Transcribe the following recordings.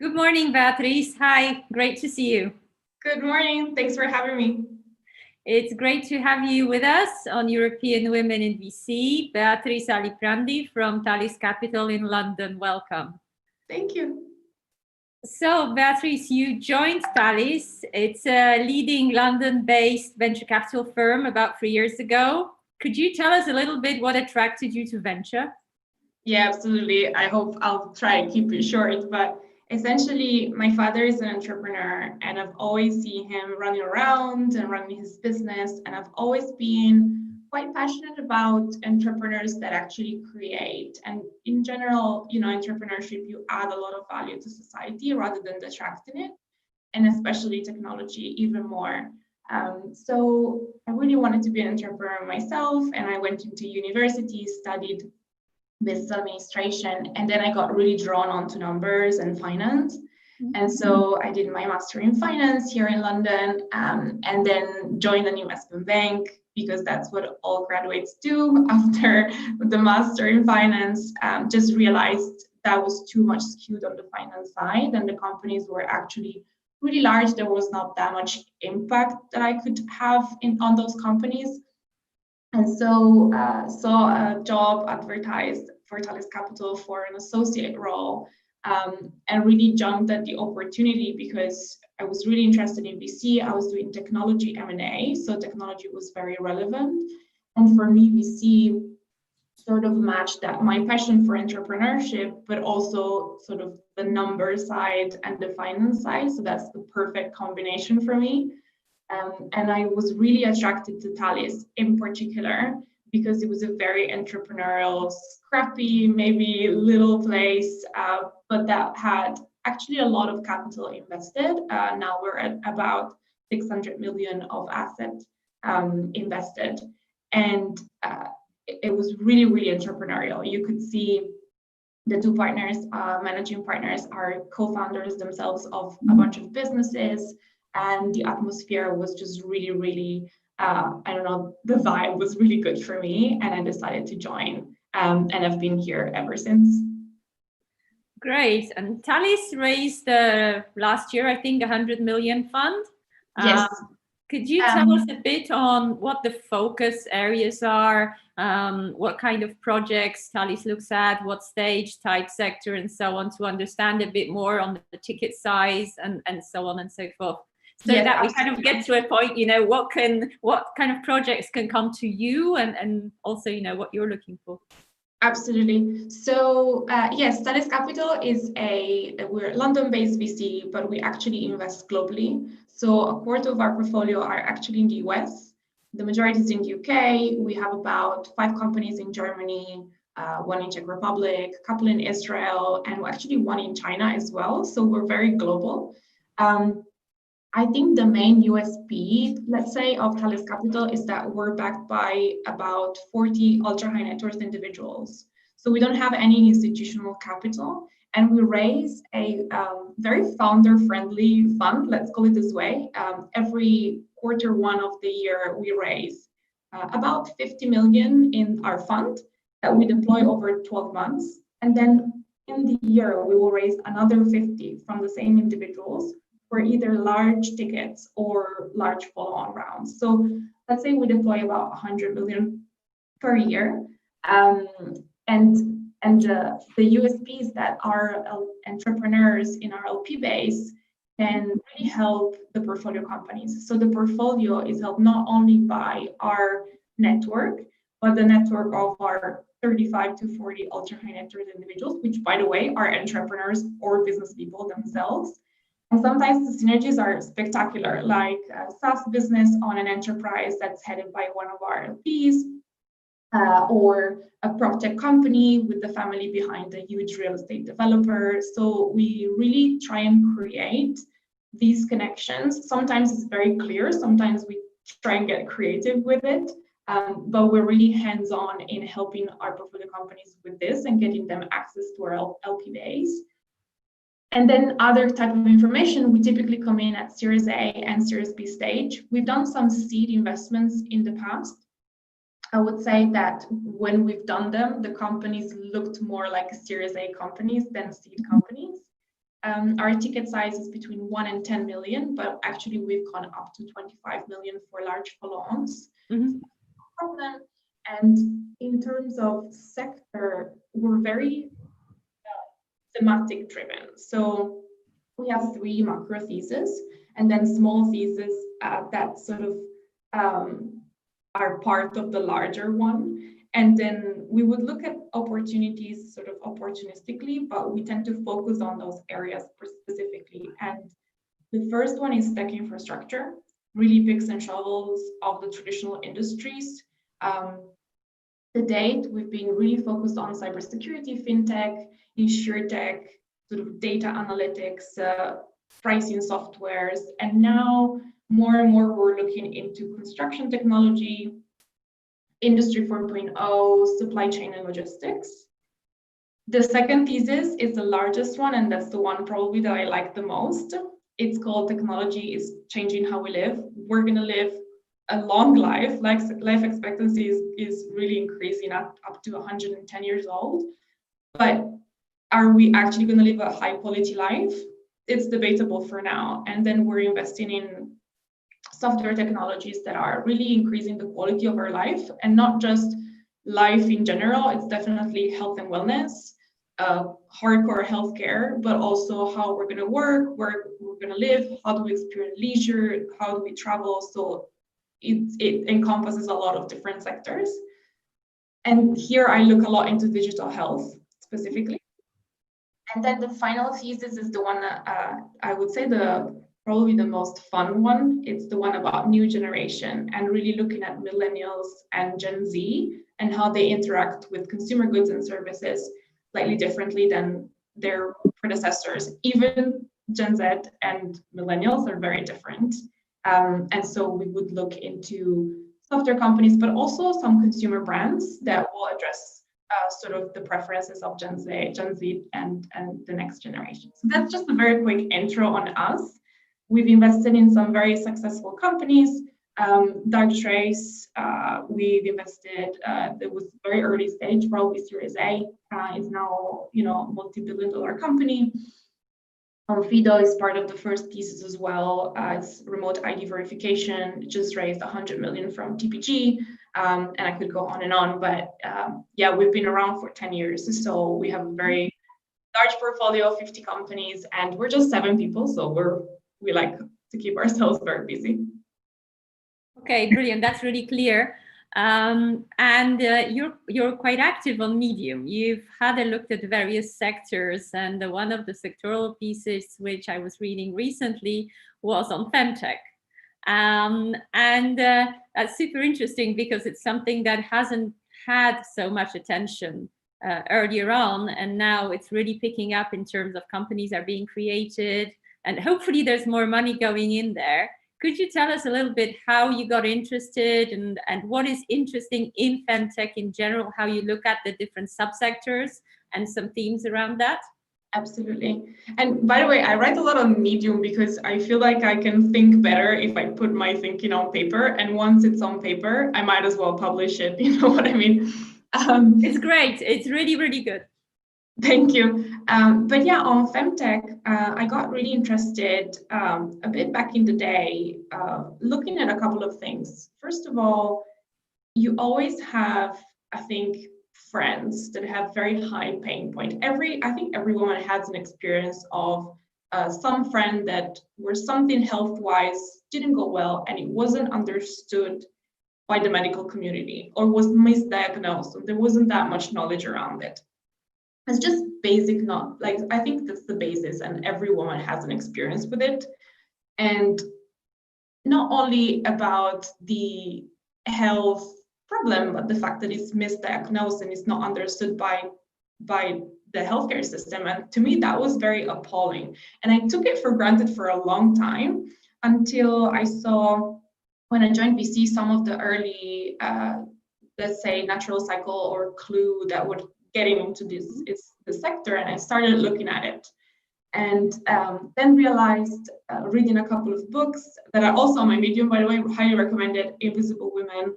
Good morning, Beatrice. Hi, great to see you. Good morning. Thanks for having me. It's great to have you with us on European Women in VC. Beatrice Aliprandi from Talis Capital in London. Welcome. Thank you. So, Beatrice, you joined Talis. It's a leading London-based venture capital firm about 3 years ago. Could you tell us a little bit what attracted you to venture? Yeah, absolutely. I hope I'll try to keep it short, but essentially my father is an entrepreneur and I've always seen him running around and running his business. And I've always been quite passionate about entrepreneurs that actually create. And in general, entrepreneurship, you add a lot of value to society rather than detracting it, and especially technology even more. So I really wanted to be an entrepreneur myself, and I went into university, studied business administration, and then I got really drawn onto numbers and finance. And so I did my master in finance here in London, and then joined an investment bank because that's what all graduates do after the master in finance. Just realized that was too much skewed on the finance side, and the companies were actually really large. There was not that much impact that I could have on those companies. And so saw a job advertised for Talis Capital for an associate role, and really jumped at the opportunity because I was really interested in VC. I was doing technology M&A, so technology was very relevant. And for me, VC sort of matched that my passion for entrepreneurship, but also sort of the number side and the finance side. So that's the perfect combination for me. And I was really attracted to Talis in particular because it was a very entrepreneurial, scrappy, maybe little place, but that had actually a lot of capital invested. Now we're at about 600 million of assets invested. And it was really, really entrepreneurial. You could see the two partners, managing partners, are co-founders themselves of a bunch of businesses. And the atmosphere was just really, really, the vibe was really good for me. And I decided to join. And I've been here ever since. Great. And Talis raised last year, I think, 100 million fund. Yes. Could you tell us a bit on what the focus areas are, what kind of projects Talis looks at, what stage, type, sector, and so on, to understand a bit more on the ticket size and so on and so forth? So yes, that we kind of get to a point, what kind of projects can come to you, and also, what you're looking for. Absolutely. So yes, Talis Capital is we're London-based VC, but we actually invest globally. So a quarter of our portfolio are actually in the US. The majority is in the UK. We have about 5 companies in Germany, 1 in Czech Republic, a couple in Israel, and actually 1 in China as well. So we're very global. I think the main USP, let's say, of Talis Capital is that we're backed by about 40 ultra high net worth individuals. So we don't have any institutional capital, and we raise a very founder friendly fund, let's call it this way. Every quarter 1 of the year, we raise about 50 million in our fund that we deploy over 12 months. And then in the year, we will raise another 50 from the same individuals for either large tickets or large follow-on rounds. So let's say we deploy about 100 million per year. And the USP is that our entrepreneurs in our LP base can really help the portfolio companies. So the portfolio is helped not only by our network, but the network of our 35 to 40 ultra high net worth individuals, which, by the way, are entrepreneurs or business people themselves. And sometimes the synergies are spectacular, like a SaaS business on an enterprise that's headed by one of our LPs, or a PropTech company with the family behind a huge real estate developer. So we really try and create these connections. Sometimes it's very clear, sometimes we try and get creative with it, but we're really hands-on in helping our portfolio companies with this and getting them access to our LP base. And then other type of information, we typically come in at Series A and Series B stage. We've done some seed investments in the past. I would say that when we've done them, the companies looked more like Series A companies than seed companies. Our ticket size is between 1 and 10 million, but actually we've gone up to 25 million for large follow-ons. Mm-hmm. And in terms of sector, we're very thematic driven. So we have 3 macro theses and then small theses that sort of are part of the larger one. And then we would look at opportunities sort of opportunistically, but we tend to focus on those areas specifically. And the first one is tech infrastructure, really picks and shovels of the traditional industries. To date, we've been really focused on cybersecurity, fintech, insurtech, sort of data analytics, pricing softwares, and now more and more we're looking into construction technology, Industry 4.0, supply chain and logistics. The second thesis is the largest one, and that's the one probably that I like the most. It's called Technology is Changing How We Live. We're going to live a long life. Life expectancy is really increasing up to 110 years old. But are we actually going to live a high quality life? It's debatable for now. And then we're investing in software technologies that are really increasing the quality of our life, and not just life in general. It's definitely health and wellness, hardcore healthcare, but also how we're going to work, where we're going to live, how do we experience leisure, how do we travel. So it encompasses a lot of different sectors. And here I look a lot into digital health specifically. And then the final thesis is the one that I would say probably the most fun one. It's the one about new generation and really looking at millennials and Gen Z and how they interact with consumer goods and services slightly differently than their predecessors. Even Gen Z and millennials are very different. And so we would look into software companies, but also some consumer brands that will address sort of the preferences of Gen Z and the next generation. So that's just a very quick intro on us. We've invested in some very successful companies. Darktrace, we've invested, it was very early stage, probably Series A, is now, multi-billion-dollar company. Fido is part of the first thesis as well. It's remote ID verification. It just raised 100 million from TPG, and I could go on and on. But yeah, we've been around for 10 years, so we have a very large portfolio of 50 companies, and we're just 7 people, so we like to keep ourselves very busy. Okay, brilliant. That's really clear. And you're quite active on Medium. You've had a look at various sectors, and one of the sectoral pieces which I was reading recently was on femtech. That's super interesting because it's something that hasn't had so much attention earlier on, and now it's really picking up in terms of companies are being created, and hopefully there's more money going in there. Could you tell us a little bit how you got interested and what is interesting in femtech in general, how you look at the different subsectors and some themes around that? Absolutely. And by the way, I write a lot on Medium because I feel like I can think better if I put my thinking on paper. And once it's on paper, I might as well publish it. You know what I mean? It's great. It's really, really good. Thank you. But yeah, on femtech, I got really interested a bit back in the day, looking at a couple of things. First of all, you always have, I think, friends that have very high pain point. I think every woman has an experience of some friend where something health-wise didn't go well and it wasn't understood by the medical community or was misdiagnosed, and there wasn't that much knowledge around it. It's just basic, I think that's the basis, and every woman has an experience with it. And not only about the health problem, but the fact that it's misdiagnosed and it's not understood by the healthcare system. And to me, that was very appalling. And I took it for granted for a long time until I saw, when I joined VC, some of the early, let's say, natural cycle or clue that would getting into the sector, and I started looking at it, and then realized, reading a couple of books that are also on my Medium, by the way, highly recommended, Invisible Women,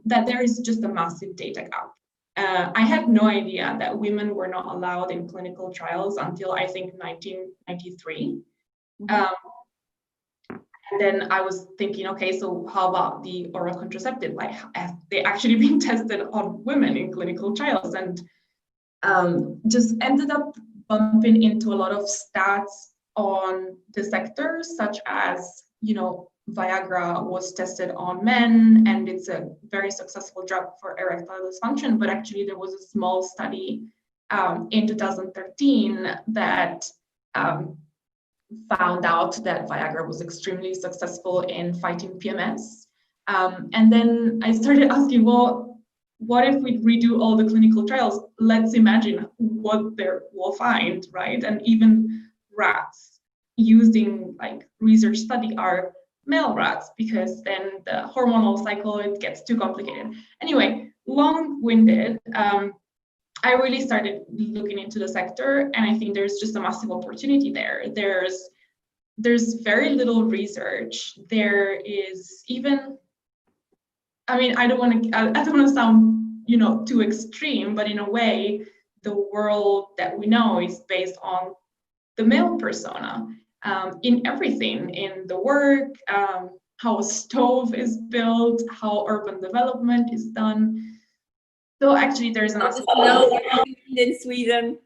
that there is just a massive data gap. I had no idea that women were not allowed in clinical trials until I think 1993. And then I was thinking, okay, so how about the oral contraceptive? Like, have they actually been tested on women in clinical trials? And just ended up bumping into a lot of stats on the sector, such as, you know, Viagra was tested on men and it's a very successful drug for erectile dysfunction. But actually there was a small study in 2013 that found out that Viagra was extremely successful in fighting PMS. And then I started asking, well, what if we redo all the clinical trials? Let's imagine what they will find, right? And even rats using like research study are male rats, because then the hormonal cycle, it gets too complicated. Anyway, long-winded, I really started looking into the sector, and I think there's just a massive opportunity there. There's very little research. There is even, I mean, I don't want to sound, you know, too extreme, but in a way, the world that we know is based on the male persona, in everything, in the work, how a stove is built, how urban development is done. So actually, there's an in Sweden.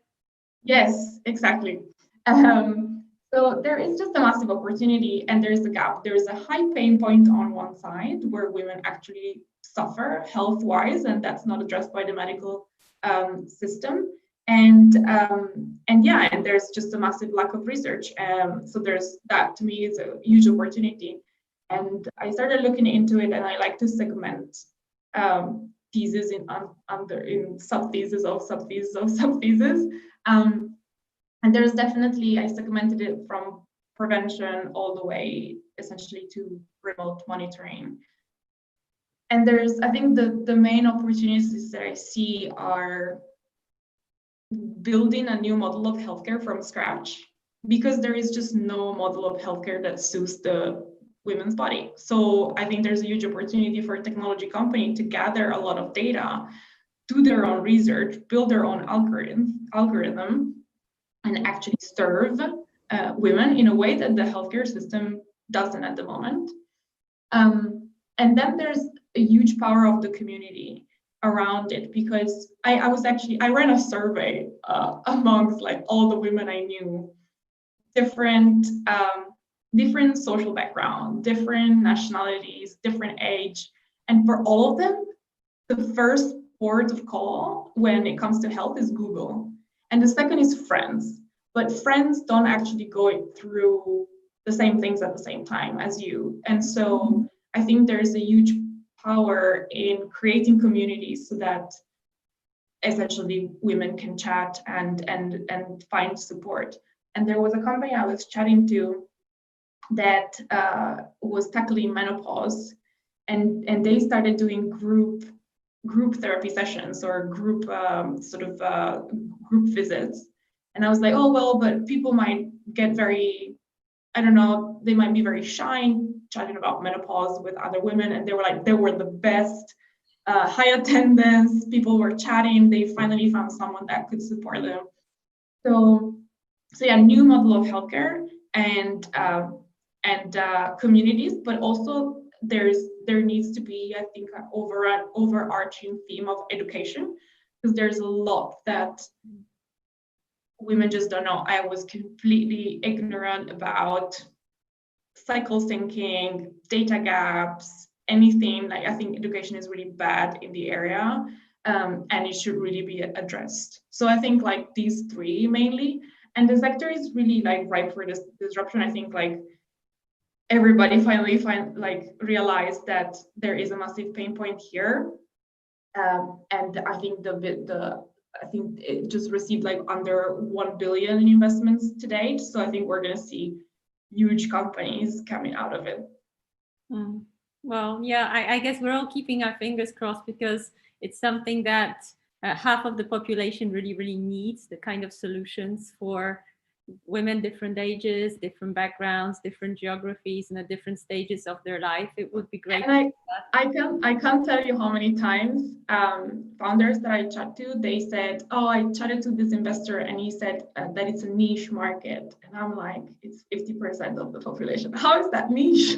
Yes, exactly. So there is just a massive opportunity, and there's a gap. There's a high pain point on one side where women actually suffer health-wise, and that's not addressed by the medical system. And yeah, and there's just a massive lack of research. So there's that, to me, is a huge opportunity. And I started looking into it, and I like to segment thesis in sub-thesis of sub-thesis of sub-thesis. And there's definitely, I segmented it from prevention all the way essentially to remote monitoring. And there's, I think the main opportunities that I see are building a new model of healthcare from scratch, because there is just no model of healthcare that suits the women's body. So I think there's a huge opportunity for a technology company to gather a lot of data, do their own research, build their own algorithm, and actually serve women in a way that the healthcare system doesn't at the moment. And then there's a huge power of the community around it, because I ran a survey amongst like all the women I knew, different social background, different nationalities, different age, and for all of them, the first port of call when it comes to health is Google. And the second is friends, but friends don't actually go through the same things at the same time as you. And so I think there's a huge power in creating communities so that essentially women can chat and find support. And there was a company I was chatting to that was tackling menopause, and they started doing group therapy sessions or group group visits. And I was like, oh, well, but people might get very, I don't know, they might be very shy chatting about menopause with other women. And they were like, they were the best, high attendance, people were chatting, they finally found someone that could support them. So yeah, new model of healthcare and communities, but also there needs to be, I think, an overarching theme of education, because there's a lot that women just don't know. I was completely ignorant about cycle syncing, data gaps, anything. Like, I think education is really bad in the area, and it should really be addressed. So I think like these three mainly, and the sector is really like ripe for this disruption. I think like everybody finally realized that there is a massive pain point here, and I think I think it just received like under 1 billion in investments to date. So I think we're going to see huge companies coming out of it. Well, yeah, I guess we're all keeping our fingers crossed, because it's something that half of the population really, really needs, the kind of solutions for women, different ages, different backgrounds, different geographies, and at different stages of their life. It would be great. And I can't tell you how many times founders that I chat to, they said, oh, I chatted to this investor and he said that it's a niche market. And I'm like, it's 50% of the population. How is that niche?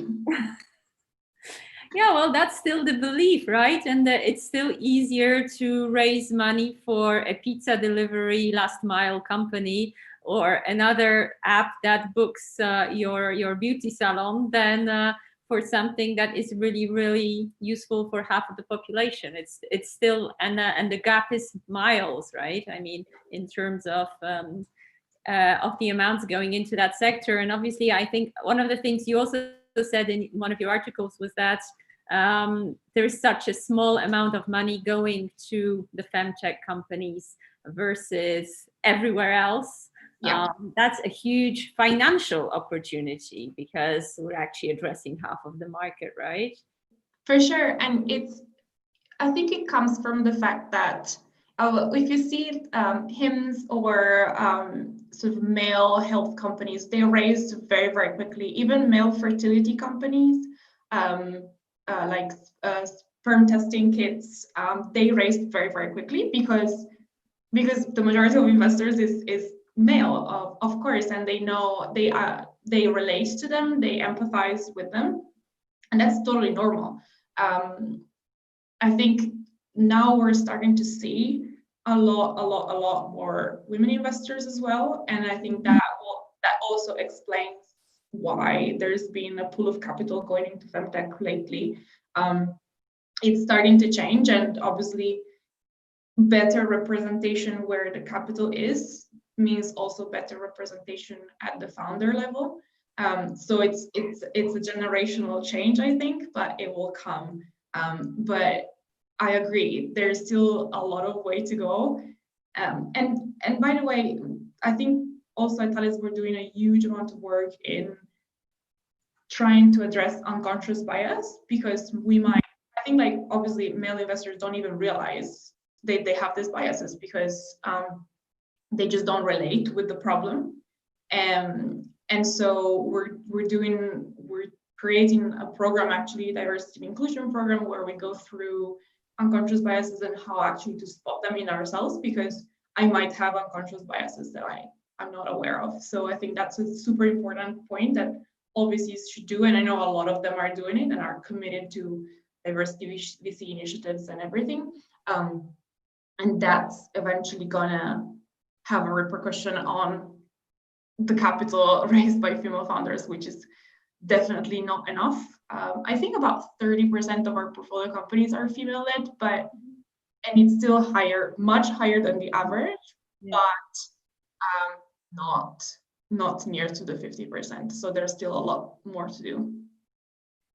Yeah, well, that's still the belief, right? And it's still easier to raise money for a pizza delivery last mile company or another app that books your beauty salon than for something that is really, really useful for half of the population. It's still, and the gap is miles, right? I mean, in terms of the amounts going into that sector. And obviously, I think one of the things you also said in one of your articles was that there is such a small amount of money going to the femtech companies versus everywhere else. Yeah. That's a huge financial opportunity because we're actually addressing half of the market, right? For sure. And I think it comes from the fact that if you see HIMS or sort of male health companies, they raised very, very quickly. Even male fertility companies, like sperm testing kits, they raised very, very quickly because the majority of investors is male, of course, and they know they relate to them, they empathize with them, and that's totally normal. I think now we're starting to see a lot more women investors as well, and I think that also explains why there's been a pool of capital going into femtech lately. It's starting to change, and obviously better representation where the capital is means also better representation at the founder level. So it's a generational change, I think, but it will come. But I agree, there's still a lot of way to go. And by the way, I think also at Talis we're doing a huge amount of work in trying to address unconscious bias, because I think like obviously male investors don't even realize they have these biases because they just don't relate with the problem. And so we're creating a program, actually diversity and inclusion program, where we go through unconscious biases and how actually to spot them in ourselves, because I might have unconscious biases that I'm not aware of. So I think that's a super important point that all VCs should do, and I know a lot of them are doing it and are committed to diversity VC initiatives and everything. And that's eventually gonna have a repercussion on the capital raised by female founders, which is definitely not enough. I think about 30% of our portfolio companies are female-led, and it's still much higher than the average, but not near to the 50%. So there's still a lot more to do.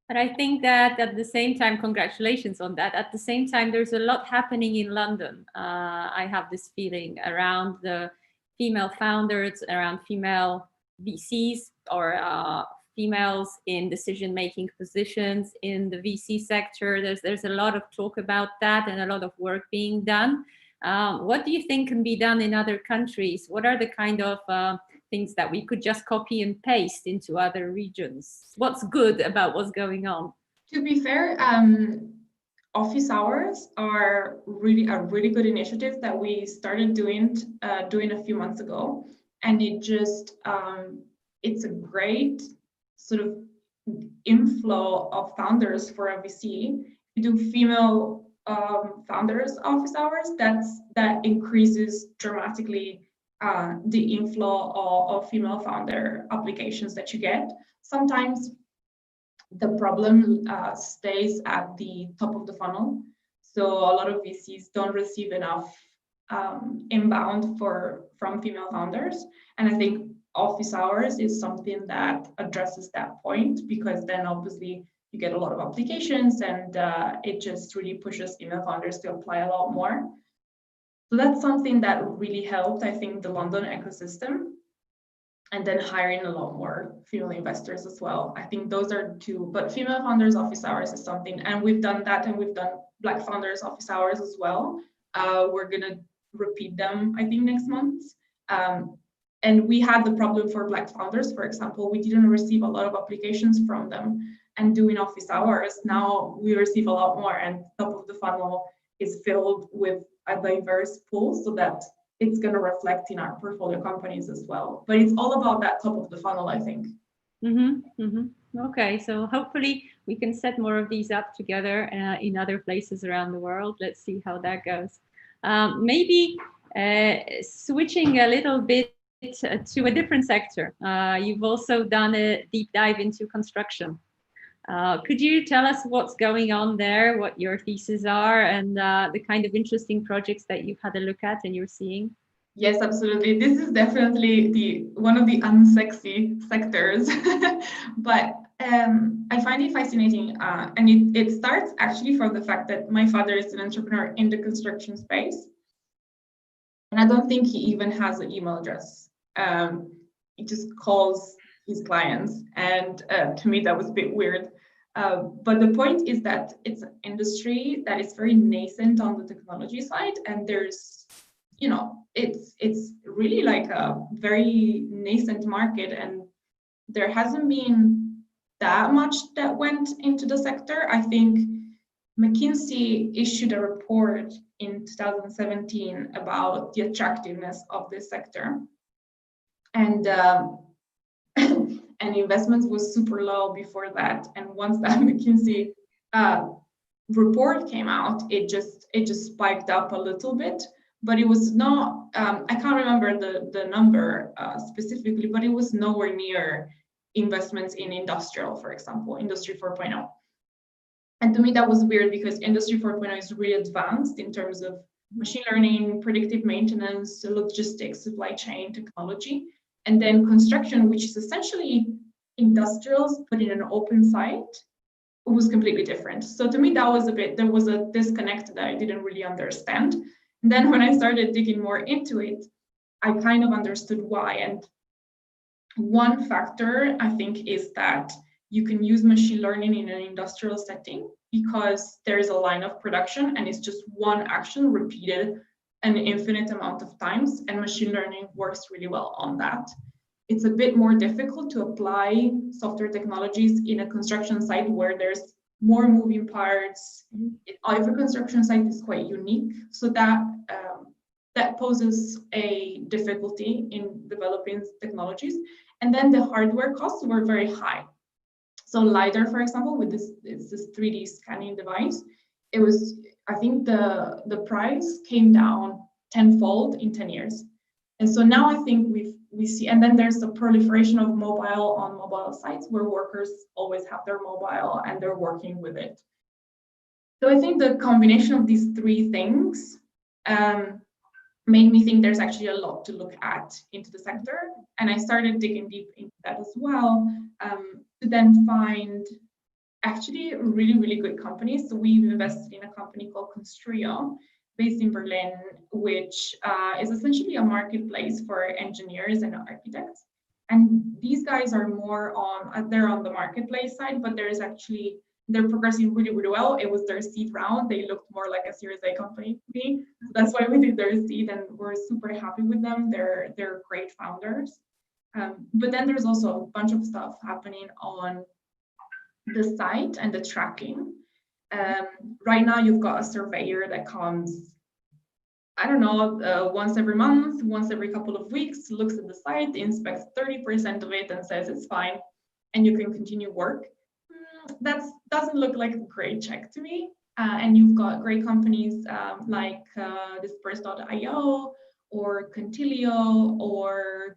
But I think that at the same time, congratulations on that. At the same time, there's a lot happening in London. I have this feeling around the female founders, around female VCs, or females in decision-making positions in the VC sector. There's a lot of talk about that and a lot of work being done. What do you think can be done in other countries? What are the kind of things that we could just copy and paste into other regions? What's good about what's going on? To be fair, office hours are really a really good initiative that we started doing a few months ago, and it's a great sort of inflow of founders for a VC. We do female founders office hours. That increases dramatically the inflow of female founder applications that you get. Sometimes the problem stays at the top of the funnel. So a lot of VCs don't receive enough inbound from female founders. And I think office hours is something that addresses that point, because then obviously you get a lot of applications, and it just really pushes female founders to apply a lot more. So that's something that really helped, I think, the London ecosystem, and then hiring a lot more female investors as well. I think those are two, but female founders office hours is something, and we've done that, and we've done Black founders office hours as well. We're gonna repeat them, I think, next month. And we had the problem for Black founders, for example. We didn't receive a lot of applications from them. And doing office hours, now we receive a lot more, and top of the funnel is filled with a diverse pool so that it's going to reflect in our portfolio companies as well. But it's all about that top of the funnel, I think. Okay, so hopefully we can set more of these up together in other places around the world. Let's see how that goes. Maybe switching a little bit to a different sector. You've also done a deep dive into construction. Could you tell us what's going on there, what your theses are, and the kind of interesting projects that you've had a look at and you're seeing? Yes, absolutely. This is definitely one of the unsexy sectors, but I find it fascinating, and it starts actually from the fact that my father is an entrepreneur in the construction space, and I don't think he even has an email address. He just calls his clients, and to me that was a bit weird. But the point is that it's an industry that is very nascent on the technology side, and there's, it's really like a very nascent market, and there hasn't been that much that went into the sector. I think McKinsey issued a report in 2017 about the attractiveness of this sector, and and investments was super low before that. And once that McKinsey report came out, it just spiked up a little bit. But it was not, I can't remember the number specifically, but it was nowhere near investments in industrial, for example, Industry 4.0. And to me, that was weird because Industry 4.0 is really advanced in terms of machine learning, predictive maintenance, logistics, supply chain technology. And then construction, which is essentially industrials, but in an open site, was completely different. So to me, that was there was a disconnect that I didn't really understand. And then when I started digging more into it, I kind of understood why. And one factor, I think, is that you can use machine learning in an industrial setting because there is a line of production and it's just one action repeated an infinite amount of times, and machine learning works really well on that. It's a bit more difficult to apply software technologies in a construction site where there's more moving parts. Every construction site is quite unique, so that poses a difficulty in developing technologies. And then the hardware costs were very high. So LiDAR, for example, with this 3D scanning device, it was, I think the price came down tenfold in 10 years. And so now I think we see, and then there's a proliferation of mobile sites where workers always have their mobile and they're working with it. So I think the combination of these three things made me think there's actually a lot to look at into the sector. And I started digging deep into that as well, to then find actually really, really good companies. So we've invested in a company called Construio, based in Berlin, which is essentially a marketplace for engineers and architects. And these guys are more on, they're on the marketplace side, but they're progressing really, really well. It was their seed round. They looked more like a Series A company to me. So that's why we did their seed, and we're super happy with them. They're great founders. But then there's also a bunch of stuff happening on the site and the tracking. Right now, you've got a surveyor that comes, I don't know, once every month, once every couple of weeks, looks at the site, inspects 30% of it and says it's fine, and you can continue work. That doesn't look like a great check to me. And you've got great companies like Disperse.io or Contilio or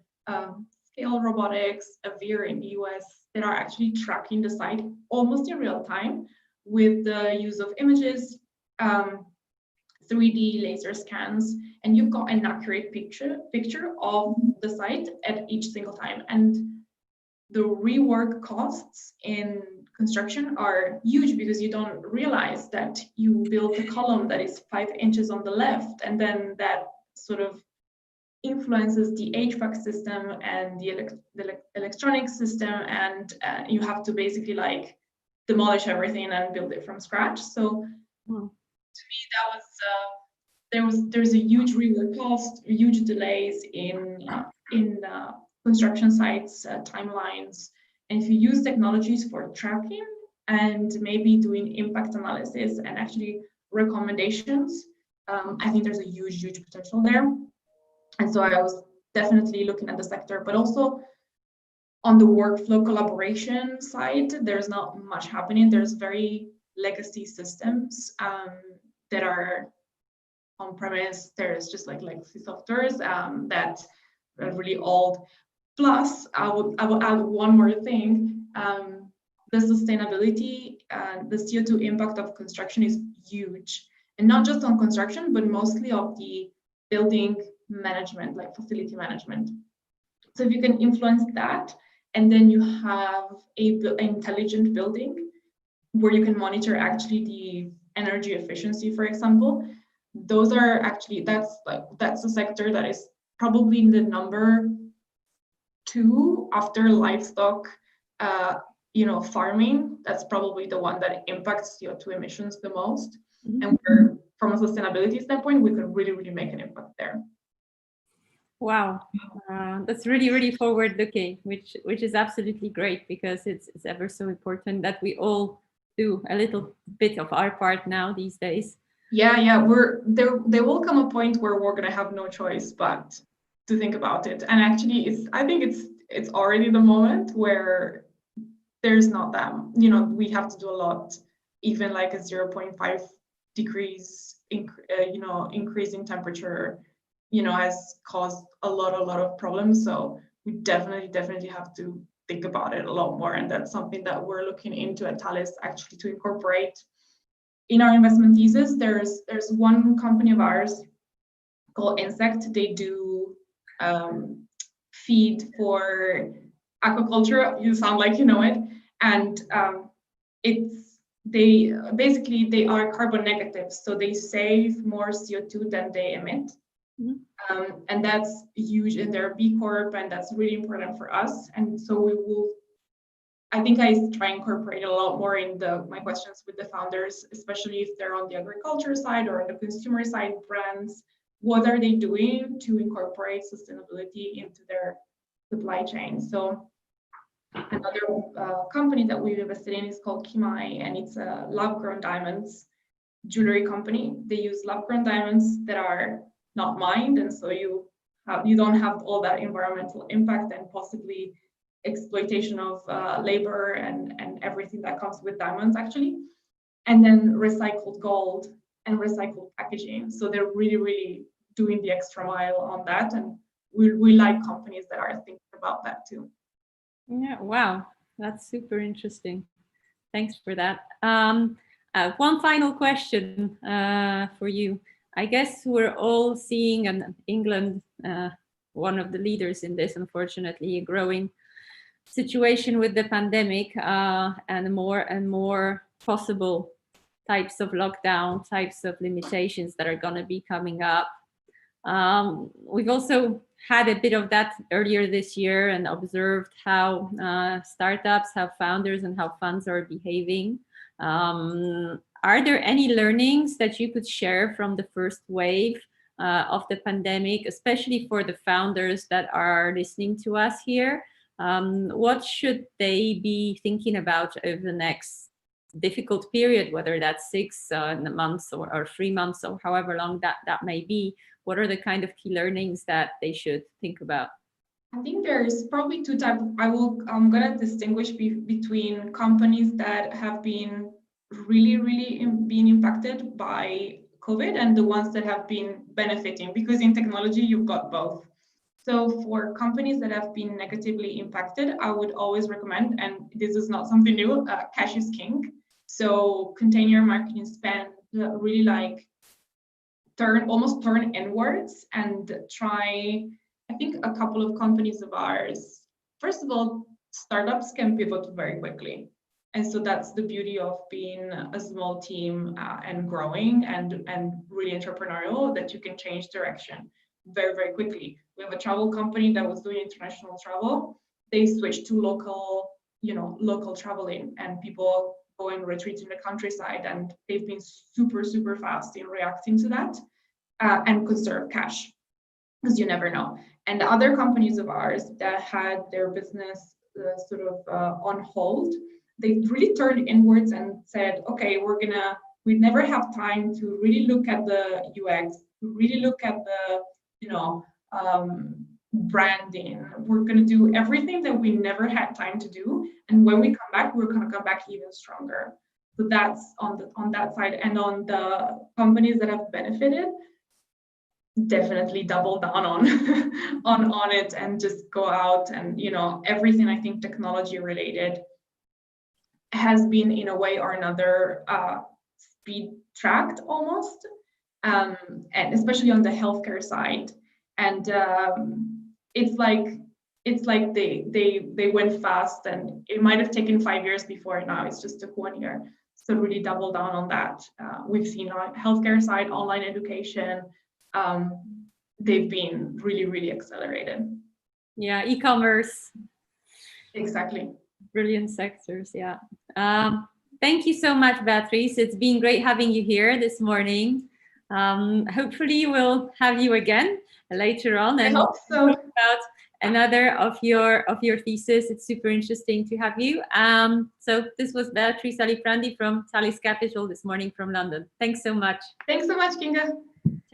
Scale Robotics, Avir in the US, that are actually tracking the site almost in real time with the use of images, 3D laser scans, and you've got an accurate picture of the site at each single time. And the rework costs in construction are huge because you don't realize that you built a column that is 5 inches on the left, and then that sort of influences the HVAC system and the electronic system, and you have to basically like demolish everything and build it from scratch. So to me, that was there's a huge rework cost, huge delays in in construction sites, timelines. And if you use technologies for tracking and maybe doing impact analysis and actually recommendations, I think there's a huge, huge potential there. And so I was definitely looking at the sector, but also on the workflow collaboration side, there's not much happening. There's very legacy systems that are on premise. There's just like legacy softwares that are really old. Plus, I would add one more thing. The sustainability and the CO2 impact of construction is huge, and not just on construction, but mostly of the building management, like facility management. So if you can influence that, and then you have an intelligent building where you can monitor actually the energy efficiency, for example, those are actually, that's a sector that is probably in the number 2 after livestock, farming. That's probably the one that impacts CO2 emissions the most. Mm-hmm. And from a sustainability standpoint, we could really, really make an impact there. Wow, that's really, really forward-looking, which is absolutely great, because it's ever so important that we all do a little bit of our part now these days. Yeah, there will come a point where we're gonna have no choice but to think about it. And actually, I think it's already the moment where there's not that, we have to do a lot, even like a 0.5 degrees, increase in temperature, has caused a lot of problems. So we definitely have to think about it a lot more. And that's something that we're looking into at Talis, actually, to incorporate in our investment thesis. There's one company of ours called Insect. They do feed for aquaculture. You sound like you know it. And they are carbon negative, so they save more CO2 than they emit. Mm-hmm. And that's huge in their B Corp, and that's really important for us. And so I think I try and incorporate a lot more in my questions with the founders, especially if they're on the agriculture side or on the consumer side, brands. What are they doing to incorporate sustainability into their supply chain? So another company that we've invested in is called Kimai, and it's a lab-grown diamonds jewelry company. They use lab-grown diamonds that are not mined, and so you don't have all that environmental impact and possibly exploitation of labor and everything that comes with diamonds, actually. And then recycled gold and recycled packaging. So they're really, really doing the extra mile on that, and we like companies that are thinking about that too. Yeah, wow, that's super interesting. Thanks for that. One final question for you. I guess we're all seeing in England, one of the leaders in this, unfortunately, a growing situation with the pandemic, and more possible types of lockdown, types of limitations that are going to be coming up. We've also had a bit of that earlier this year and observed how startups, how founders, and how funds are behaving. Are there any learnings that you could share from the first wave of the pandemic, especially for the founders that are listening to us here? What should they be thinking about over the next difficult period, whether that's 6 months or 3 months or however long that may be? What are the kind of key learnings that they should think about? I think there's probably 2 types. I'm going to distinguish between companies that have been really being impacted by COVID and the ones that have been benefiting, because in technology, you've got both. So for companies that have been negatively impacted, I would always recommend, and this is not something new, cash is king. So contain your marketing spend, really turn inwards and try. I think a couple of companies of ours, first of all, startups can pivot very quickly. And so that's the beauty of being a small team and growing and really entrepreneurial, that you can change direction very quickly. We have a travel company that was doing international travel. They switched to local traveling, and people go and retreat in the countryside, and they've been super fast in reacting to that and conserve cash. because you never know. And other companies of ours that had their business on hold, they really turned inwards and said, okay, we never have time to really look at the UX, to really look at the, branding. We're going to do everything that we never had time to do. And when we come back, we're going to come back even stronger. So that's on that side. And on the companies that have benefited, definitely double down on it and just go out and, everything I think technology related has been in a way or another speed tracked almost, and especially on the healthcare side. And it's like they went fast, and it might have taken 5 years before. Now it's just took 1 year. So really double down on that. We've seen on healthcare side, online education, they've been really, really accelerated. Yeah, e-commerce. Exactly. Brilliant sectors, yeah. Thank you so much, Beatrice. It's been great having you here this morning. Hopefully we'll have you again later on and I hope so. talk about another of your thesis. It's super interesting to have you. So this was Beatrice Aliprandi from Talis Capital this morning from London. Thanks so much. Thanks so much, Kinga.